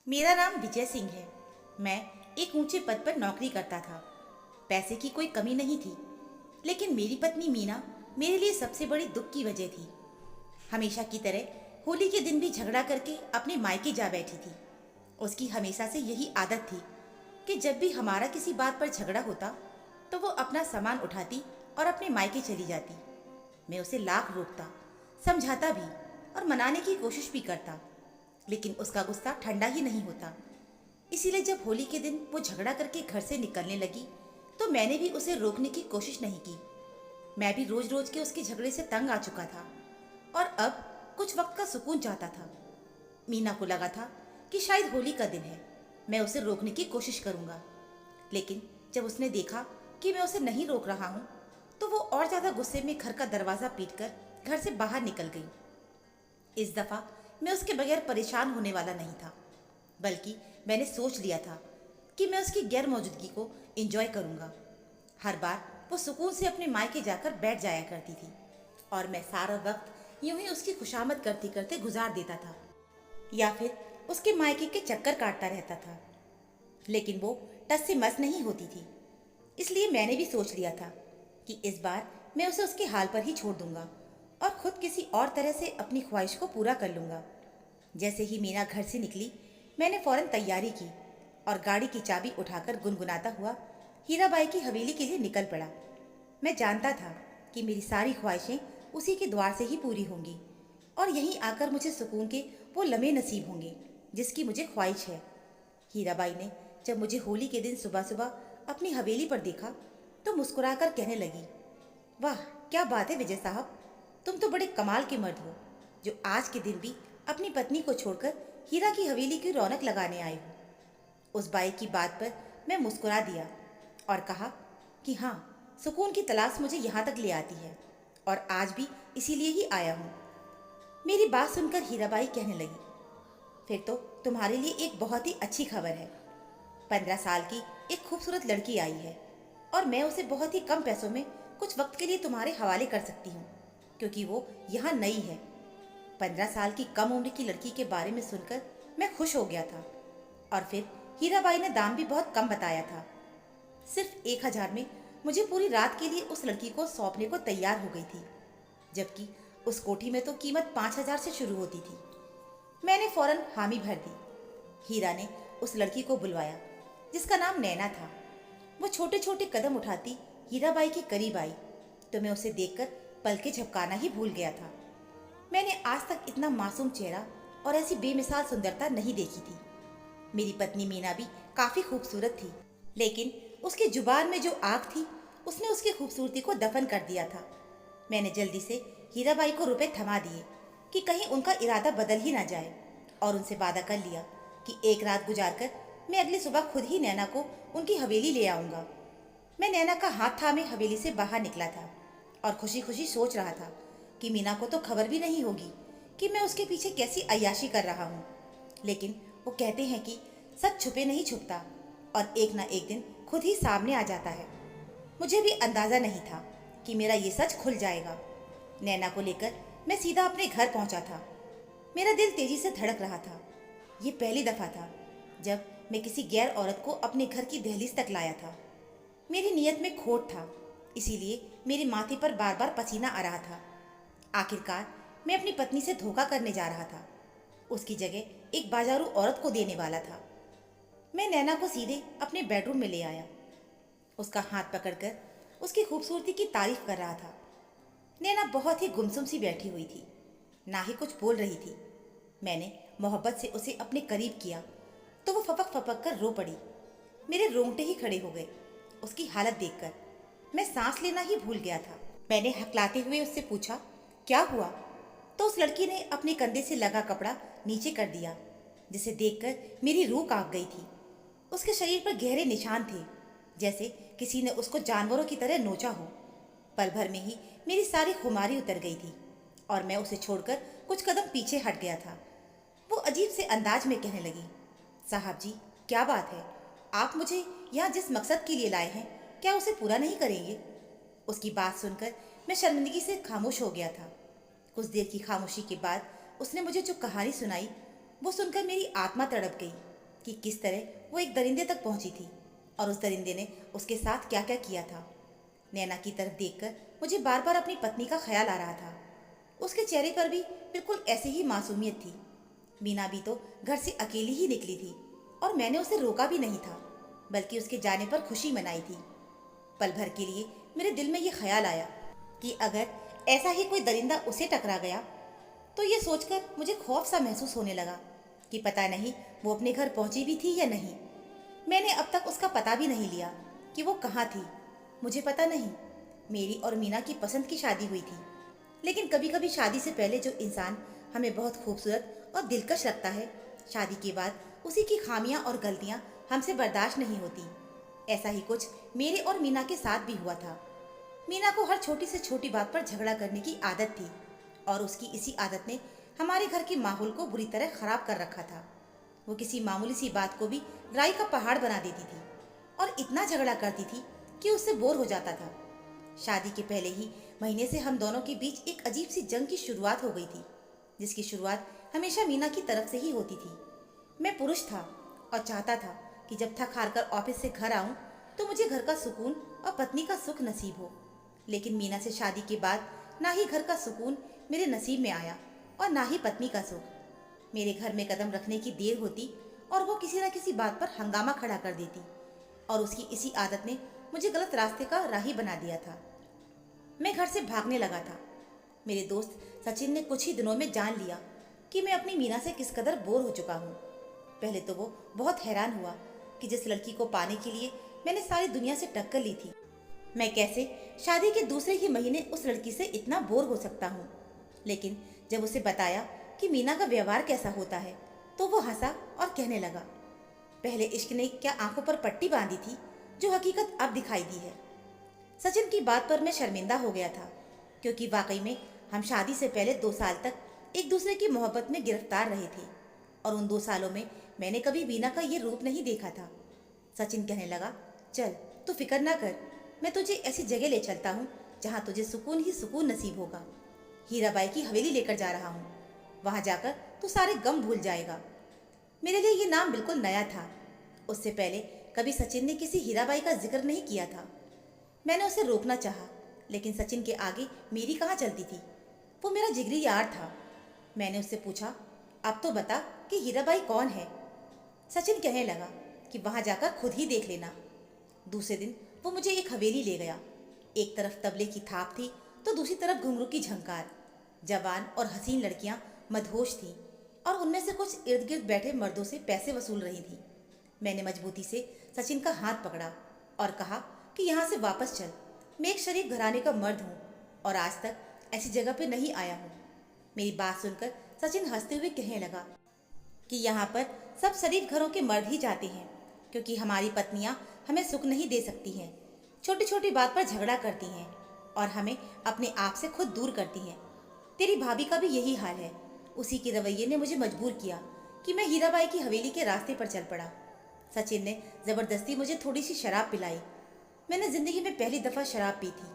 मेरा नाम विजय सिंह है। मैं एक ऊंचे पद पर नौकरी करता था। पैसे की कोई कमी नहीं थी, लेकिन मेरी पत्नी मीना मेरे लिए सबसे बड़ी दुख की वजह थी। हमेशा की तरह होली के दिन भी झगड़ा करके अपने मायके जा बैठी थी। उसकी हमेशा से यही आदत थी कि जब भी हमारा किसी बात पर झगड़ा होता तो वो अपना सामान उठाती और अपने मायके चली जाती। मैं उसे लाख रोकता, समझाता भी और मनाने की कोशिश भी करता, लेकिन उसका गुस्सा ठंडा ही नहीं होता। इसीलिए जब होली के दिन वो झगड़ा करके घर से निकलने लगी तो मैंने भी उसे रोकने की कोशिश नहीं की। मैं भी रोज रोज के उसके झगड़े से तंग आ चुका था और अब कुछ वक्त का सुकून चाहता था। मीना को लगा था कि शायद होली का दिन है, मैं उसे रोकने की कोशिश करूंगा, लेकिन जब उसने देखा कि मैं उसे नहीं रोक रहा हूं तो वो और ज्यादा गुस्से में घर का दरवाजा पीटकर घर से बाहर निकल गई। इस दफा मैं उसके बगैर परेशान होने वाला नहीं था, बल्कि मैंने सोच लिया था कि मैं उसकी गैर मौजूदगी को एंजॉय करूंगा। हर बार वो सुकून से अपने मायके जाकर बैठ जाया करती थी और मैं सारा वक्त यूं ही उसकी खुशामद करते करते गुजार देता था या फिर उसके मायके के चक्कर काटता रहता था, लेकिन वो टस से मस नहीं होती थी। इसलिए मैंने भी सोच लिया था कि इस बार मैं उसे उसके हाल पर ही छोड़ दूंगा और खुद किसी और तरह से अपनी ख्वाहिश को पूरा कर लूंगा। जैसे ही मीना घर से निकली, मैंने फौरन तैयारी की और गाड़ी की चाबी उठाकर गुनगुनाता हुआ हीराबाई की हवेली के लिए निकल पड़ा। मैं जानता था कि मेरी सारी ख्वाहिशें उसी के द्वार से ही पूरी होंगी और यहीं आकर मुझे सुकून के वो लम्हे नसीब होंगे जिसकी मुझे ख्वाहिश है। हीराबाई ने जब मुझे होली के दिन सुबह सुबह अपनी हवेली पर देखा तो मुस्कुराकर कहने लगी, वाह क्या बात है विजय साहब, तुम तो बड़े कमाल के मर्द हो जो आज के दिन भी अपनी पत्नी को छोड़कर हीरा की हवेली की रौनक लगाने आए हो। उस बाई की बात पर मैं मुस्कुरा दिया और कहा कि हाँ, सुकून की तलाश मुझे यहाँ तक ले आती है और आज भी इसीलिए ही आया हूँ। मेरी बात सुनकर हीराबाई कहने लगी, फिर तो तुम्हारे लिए एक बहुत ही अच्छी खबर है। 15 साल की एक खूबसूरत लड़की आई है और मैं उसे बहुत ही कम पैसों में कुछ वक्त के लिए तुम्हारे हवाले कर सकती हूँ, क्योंकि वो यहाँ नई है। 15 साल की कम उम्र की लड़की के बारे में सुनकर मैं खुश हो गया था और फिर हीराबाई ने दाम भी बहुत कम बताया था। सिर्फ 1000 में मुझे पूरी रात के लिए उस लड़की को सौंपने को तैयार हो गई थी, जबकि उस कोठी में तो कीमत 5000 से शुरू होती थी। मैंने फौरन हामी भर दी। हीरा ने उस लड़की को बुलवाया जिसका नाम नैना था। वो छोटे छोटे कदम उठाती हीराबाई के करीब आई तो मैं उसे देखकर पलके झपकाना ही भूल गया था। मैंने आज तक इतना मासूम चेहरा और ऐसी बेमिसाल सुंदरता नहीं देखी थी। मेरी पत्नी मीना भी काफी खूबसूरत थी, लेकिन उसकी जुबान में जो आग थी उसने उसकी खूबसूरती को दफन कर दिया था। मैंने जल्दी से हीराबाई को रुपए थमा दिए कि कहीं उनका इरादा बदल ही ना जाए और उनसे वादा कर लिया कि एक रात गुजारकर मैं अगली सुबह खुद ही नैना को उनकी हवेली ले आऊँगा। मैं नैना का हाथ थामे हवेली से बाहर निकला था और खुशी खुशी सोच रहा था कि मीना को तो खबर भी नहीं होगी कि मैं उसके पीछे कैसी अय्याशी कर रहा हूँ। लेकिन वो कहते हैं कि सच छुपे नहीं छुपता और एक ना एक दिन खुद ही सामने आ जाता है। मुझे भी अंदाज़ा नहीं था कि मेरा ये सच खुल जाएगा। नैना को लेकर मैं सीधा अपने घर पहुंचा था। मेरा दिल तेजी से धड़क रहा था। ये पहली दफ़ा था जब मैं किसी गैर औरत को अपने घर की दहलीज तक लाया था। मेरी नीयत में खोट था, इसीलिए मेरे माथे पर बार बार पसीना आ रहा था। आखिरकार मैं अपनी पत्नी से धोखा करने जा रहा था, उसकी जगह एक बाजारू औरत को देने वाला था। मैं नैना को सीधे अपने बेडरूम में ले आया। उसका हाथ पकड़कर उसकी खूबसूरती की तारीफ कर रहा था। नैना बहुत ही गुमसुम सी बैठी हुई थी, ना ही कुछ बोल रही थी। मैंने मोहब्बत से उसे अपने करीब किया तो वो फपक फपक कर रो पड़ी। मेरे रोंगटे ही खड़े हो गए उसकी हालत देखकर। मैं सांस लेना ही भूल गया था। मैंने हकलाते हुए उससे पूछा, क्या हुआ? तो उस लड़की ने अपने कंधे से लगा कपड़ा नीचे कर दिया, जिसे देखकर मेरी रूह कांप गई थी। उसके शरीर पर गहरे निशान थे, जैसे किसी ने उसको जानवरों की तरह नोचा हो। पल भर में ही मेरी सारी खुमारी उतर गई थी और मैं उसे छोड़कर कुछ कदम पीछे हट गया था। वो अजीब से अंदाज में कहने लगी, साहब जी क्या बात है, आप मुझे यहाँ जिस मकसद के लिए लाए हैं क्या उसे पूरा नहीं करेंगे? उसकी बात सुनकर मैं शर्मिंदगी से खामोश हो गया था। कुछ देर की खामोशी के बाद उसने मुझे जो कहानी सुनाई वो सुनकर मेरी आत्मा तड़प गई। कि किस तरह वो एक दरिंदे तक पहुंची थी और उस दरिंदे ने उसके साथ क्या क्या किया था। नैना की तरफ देखकर मुझे बार बार अपनी पत्नी का ख्याल आ रहा था। उसके चेहरे पर भी बिल्कुल ऐसी ही मासूमियत थी। मीना भी तो घर से अकेली ही निकली थी और मैंने उसे रोका भी नहीं था, बल्कि उसके जाने पर खुशी मनाई थी। पल भर के लिए मेरे दिल में ये ख्याल आया कि अगर ऐसा ही कोई दरिंदा उसे टकरा गया तो ये सोचकर मुझे खौफ सा महसूस होने लगा कि पता नहीं वो अपने घर पहुंची भी थी या नहीं। मैंने अब तक उसका पता भी नहीं लिया कि वो कहाँ थी। मुझे पता नहीं, मेरी और मीना की पसंद की शादी हुई थी, लेकिन कभी कभी शादी से पहले जो इंसान हमें बहुत खूबसूरत और दिलकश लगता है, शादी के बाद उसी की खामियां और गलतियां हमसे बर्दाश्त नहीं होती। ऐसा ही कुछ मेरे और मीना के साथ भी हुआ था। मीना को हर छोटी से छोटी बात पर झगड़ा करने की आदत थी और उसकी इसी आदत ने हमारे घर के माहौल को बुरी तरह खराब कर रखा था। वो किसी मामूली सी बात को भी राई का पहाड़ बना देती थी और इतना झगड़ा करती थी कि उससे बोर हो जाता था। शादी के पहले ही महीने से हम दोनों के बीच एक अजीब सी जंग की शुरुआत हो गई थी, जिसकी शुरुआत हमेशा मीना की तरफ से ही होती थी। मैं पुरुष था और चाहता था कि जब थक हार कर ऑफिस से घर आऊं तो मुझे घर का सुकून और पत्नी का सुख नसीब हो। लेकिन मीना से शादी के बाद ना ही घर का सुकून मेरे नसीब में आया और ना ही पत्नी का सुख। मेरे घर में कदम रखने की देर होती और वो किसी न किसी बात पर हंगामा खड़ा कर देती और उसकी इसी आदत ने मुझे गलत रास्ते का राही बना दिया था। मैं घर से भागने लगा था। मेरे दोस्त सचिन ने कुछ ही दिनों में जान लिया कि मैं अपनी मीना से किस कदर बोर हो चुका हूँ। पहले तो वो बहुत हैरान हुआ कि जिस लड़की को पाने के लिए मैंने सारी दुनिया से टक्कर ली थी, मैं कैसे शादी के दूसरे ही महीने उस लड़की से इतना बोर हो सकता हूँ। लेकिन जब उसे बताया कि मीना का व्यवहार कैसा होता है तो वो हंसा और कहने लगा, पहले इश्क ने क्या आंखों पर पट्टी बांधी थी जो हकीकत अब दिखाई दी है। सचिन की बात पर मैं शर्मिंदा हो गया था, क्योंकि वाकई में हम शादी से पहले 2 साल तक एक दूसरे की मोहब्बत में गिरफ्तार रहे थे और उन 2 सालों में मैंने कभी मीना का ये रूप नहीं देखा था। सचिन कहने लगा, चल तू फिक्र ना कर, मैं तुझे ऐसी जगह ले चलता हूँ जहाँ तुझे सुकून ही सुकून नसीब होगा। हीराबाई की हवेली लेकर जा रहा हूँ, वहाँ जाकर तू सारे गम भूल जाएगा। मेरे लिए ये नाम बिल्कुल नया था। उससे पहले कभी सचिन ने किसी हीराबाई का जिक्र नहीं किया था। मैंने उसे रोकना चाहा, लेकिन सचिन के आगे मेरी कहाँ चलती थी। वो मेरा जिगरी यार था। मैंने उससे पूछा, अब तो बता कि हीराबाई कौन है। सचिन कहने लगा कि वहाँ जाकर खुद ही देख लेना। दूसरे दिन वो मुझे एक हवेली ले गया। एक तरफ तबले की थाप थी तो दूसरी तरफ घुंघरू की झंकार। जवान और हसीन लड़कियां मदहोश थीं और उनमें से कुछ इर्द गिर्द बैठे मर्दों से पैसे वसूल रही थीं। मैंने मजबूती से सचिन का हाथ पकड़ा और कहा कि यहाँ से वापस चल, मैं एक शरीफ घराने का मर्द हूँ और आज तक ऐसी जगह पे नहीं आया हूँ। मेरी बात सुनकर सचिन हंसते हुए कहने लगा कि यहाँ पर सब शरीफ घरों के मर्द ही जाते हैं, क्योंकि हमारी पत्नियाँ हमें सुख नहीं दे सकती हैं, छोटी छोटी बात पर झगड़ा करती हैं और हमें अपने आप से खुद दूर करती हैं। तेरी भाभी का भी यही हाल है। उसी के रवैये ने मुझे मजबूर किया कि मैं हीराबाई की हवेली के रास्ते पर चल पड़ा। सचिन ने ज़बरदस्ती मुझे थोड़ी सी शराब पिलाई। मैंने ज़िंदगी में पहली दफ़ा शराब पी थी।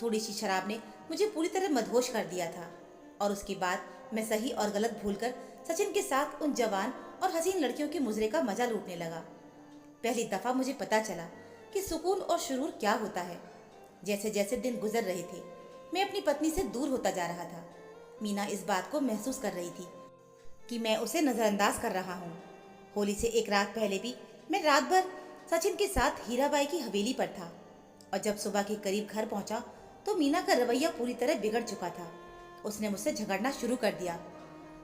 थोड़ी सी शराब ने मुझे पूरी तरह मदहोश कर दिया था और उसके बाद मैं सही और गलत भूलकर सचिन के साथ उन जवान और हसीन लड़कियों के मुजरे का मजा लूटने लगा। पहली दफ़ा मुझे पता चला कि सुकून और शुरूर क्या होता है। जैसे जैसे दिन गुजर रहे थे, मैं अपनी पत्नी से दूर होता जा रहा था। मीना इस बात को महसूस कर रही थी कि मैं उसे नज़रअंदाज कर रहा हूँ। होली से एक रात पहले भी मैं रात भर सचिन के साथ हीराबाई की हवेली पर था और जब सुबह के करीब घर पहुंचा तो मीना का रवैया पूरी तरह बिगड़ चुका था। उसने मुझसे झगड़ना शुरू कर दिया।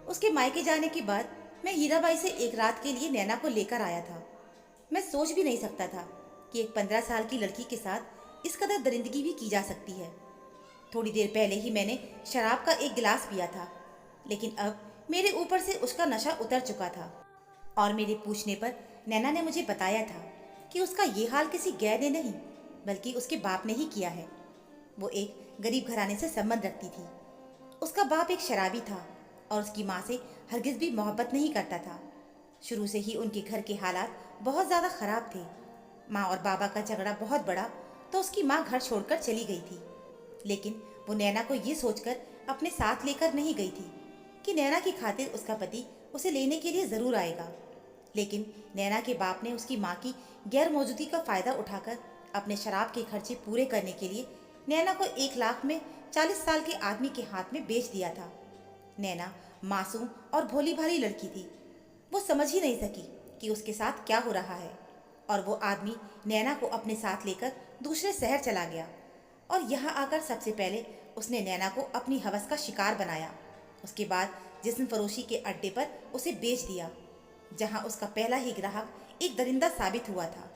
उसके मायके जाने के बाद मैं हीराबाई से एक रात के लिए नैना को लेकर आया था। मैं सोच भी नहीं सकता था कि एक 15 साल की लड़की के साथ इस कदर दरिंदगी भी की जा सकती है। थोड़ी देर पहले ही मैंने शराब का एक गिलास पिया था, लेकिन अब मेरे ऊपर से उसका नशा उतर चुका था और मेरे पूछने पर नैना ने मुझे बताया था कि उसका ये हाल किसी गैर ने नहीं बल्कि उसके बाप ने ही किया है। वो एक गरीब घराने से संबंध रखती थी। उसका बाप एक शराबी था और उसकी माँ से हरगिज भी मोहब्बत नहीं करता था। शुरू से ही उनके घर के हालात बहुत ज़्यादा ख़राब थे। माँ और बाबा का झगड़ा बहुत बड़ा तो उसकी माँ घर छोड़कर चली गई थी, लेकिन वो नैना को ये सोचकर अपने साथ लेकर नहीं गई थी कि नैना की खातिर उसका पति उसे लेने के लिए ज़रूर आएगा। लेकिन नैना के बाप ने उसकी माँ की गैर मौजूदगी का फ़ायदा उठाकर अपने शराब के खर्चे पूरे करने के लिए नैना को 1 लाख में 40 साल के आदमी के हाथ में बेच दिया था। नैना मासूम और भोली भाली लड़की थी। वो समझ ही नहीं सकी कि उसके साथ क्या हो रहा है, और वो आदमी नैना को अपने साथ लेकर दूसरे शहर चला गया और यहाँ आकर सबसे पहले उसने नैना को अपनी हवस का शिकार बनाया। उसके बाद जिस्म फरोशी के अड्डे पर उसे बेच दिया, जहाँ उसका पहला ही ग्राहक एक दरिंदा साबित हुआ था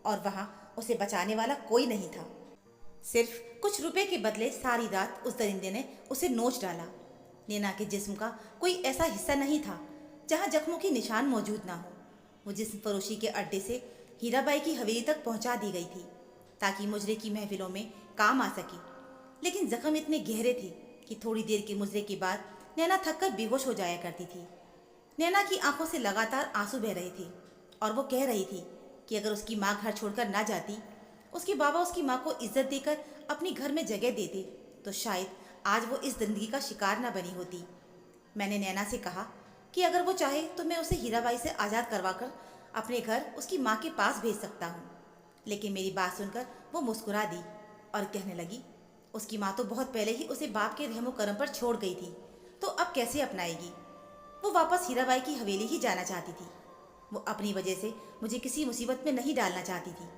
और वहाँ उसे बचाने वाला कोई नहीं था। सिर्फ कुछ रुपए के बदले सारी रात उस दरिंदे ने उसे नोच डाला। नैना के जिस्म का कोई ऐसा हिस्सा नहीं था जहाँ जख्मों के निशान मौजूद ना हो। वो जिस्म फरोशी के अड्डे से हीराबाई की हवेली तक पहुँचा दी गई थी ताकि मुजरे की महफिलों में काम आ सके, लेकिन जख्म इतने गहरे थे कि थोड़ी देर के मुजरे के बाद नैना थककर बेहोश हो जाया करती थी। नैना की आंखों से लगातार आंसू बह रहे थे और वो कह रही थी कि अगर उसकी माँ घर छोड़कर ना जाती, उसके बाबा उसकी माँ को इज्जत देकर अपनी घर में जगह देते, तो शायद आज वो इस जिंदगी का शिकार ना बनी होती। मैंने नैना से कहा कि अगर वो चाहे तो मैं उसे हीराबाई से आज़ाद करवाकर अपने घर उसकी माँ के पास भेज सकता हूँ, लेकिन मेरी बात सुनकर वो मुस्कुरा दी और कहने लगी, उसकी माँ तो बहुत पहले ही उसे बाप के रहमो करम पर छोड़ गई थी, तो अब कैसे अपनाएगी। वो वापस हीराबाई की हवेली ही जाना चाहती थी। वो अपनी वजह से मुझे किसी मुसीबत में नहीं डालना चाहती थी।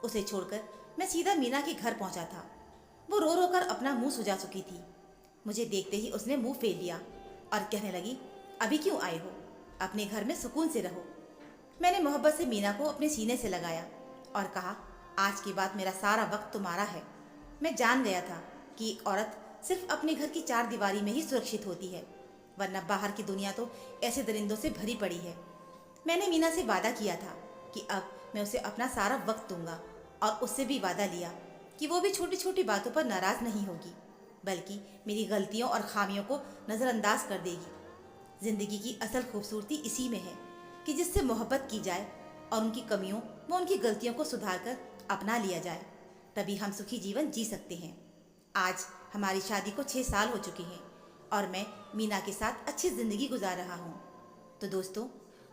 उसे छोड़कर मैं सीधा मीना के घर पहुंचा था। वो रो रो कर अपना मुंह सुजा चुकी थी। मुझे देखते ही उसने मुंह फेर लिया और कहने लगी, अभी क्यों आए हो, अपने घर में सुकून से रहो। मैंने मोहब्बत से मीना को अपने सीने से लगाया और कहा, आज के बाद मेरा सारा वक्त तुम्हारा है। मैं जान गया था कि एक औरत सिर्फ अपने घर की 4 दीवारी में ही सुरक्षित होती है, वरना बाहर की दुनिया तो ऐसे दरिंदों से भरी पड़ी है। मैंने मीना से वादा किया था कि अब मैं उसे अपना सारा वक्त दूंगा, और उससे भी वादा लिया कि वो भी छोटी छोटी बातों पर नाराज़ नहीं होगी, बल्कि मेरी गलतियों और खामियों को नज़रअंदाज कर देगी। ज़िंदगी की असल खूबसूरती इसी में है कि जिससे मोहब्बत की जाए और उनकी कमियों व उनकी गलतियों को सुधार कर अपना लिया जाए, तभी हम सुखी जीवन जी सकते हैं। आज हमारी शादी को 6 साल हो चुके हैं और मैं मीना के साथ अच्छी ज़िंदगी गुजार रहा हूँ। तो दोस्तों,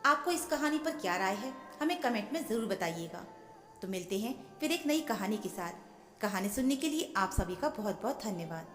आपको इस कहानी पर क्या राय है, हमें कमेंट में ज़रूर बताइएगा। तो मिलते हैं फिर एक नई कहानी के साथ। कहानी सुनने के लिए आप सभी का बहुत बहुत धन्यवाद।